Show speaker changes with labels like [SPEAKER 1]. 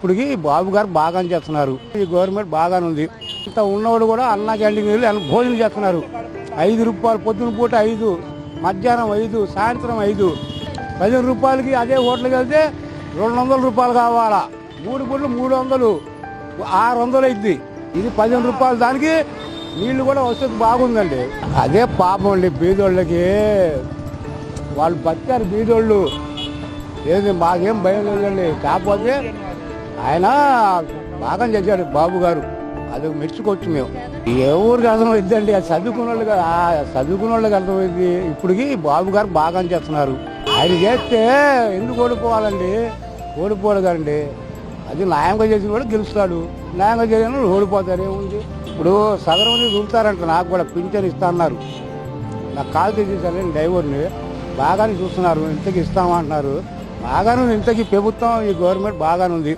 [SPEAKER 1] ఇప్పటికి బాబు గారు బాగా చేస్తున్నారు. ఈ గవర్నమెంట్ బాగానే ఉంది. ఇంత ఉన్నవాడు కూడా అన్నా క్యాంటీన్ వెళ్ళి భోజనం చేస్తున్నారు. 5 రూపాయలు పొద్దున పూట 5, మధ్యాహ్నం 5, సాయంత్రం 5. 10 రూపాయలకి అదే హోటల్కి వెళ్తే 200 రూపాయలు కావాలా. 3 పూటలు 300, 600 అయింది. ఇది 15 రూపాయలు. దానికి నీళ్లు కూడా వసతి బాగుందండి. అదే పాపం అండి బీదోళ్ళకి. వాళ్ళు బతికారు బీదోళ్ళు. ఏది మాకేం భయం లేదండి. కాకపోతే ఆయన బాగా చేశాడు బాబు గారు. అది మెచ్చుకోవచ్చు మేము. ఏ ఊరికి అర్థమైందండి, అది చదువుకున్న వాళ్ళకి అర్థమైంది. ఇప్పటికి బాబు గారు బాగా చేస్తున్నారు. ఆయన చేస్తే ఎందుకు ఓడిపోవాలండి? ఓడిపోడు కదండి. అది న్యాయంగా చేసిన వాడు గెలుస్తాడు, న్యాయంగా చేసిన వాడు ఓడిపోతారు. ఏముంది ఇప్పుడు సగం మంది చూస్తారంట. నాకు కూడా పింఛన్ ఇస్తా అన్నారు. నాకు కాల్ తీసేసాను డ్రైవర్ని. బాగానే చూస్తున్నారు, ఇంతకి ఇస్తామంటున్నారు. బాగానే ఇంతకీ ప్రభుత్వం ఈ గవర్నమెంట్ బాగానే ఉంది.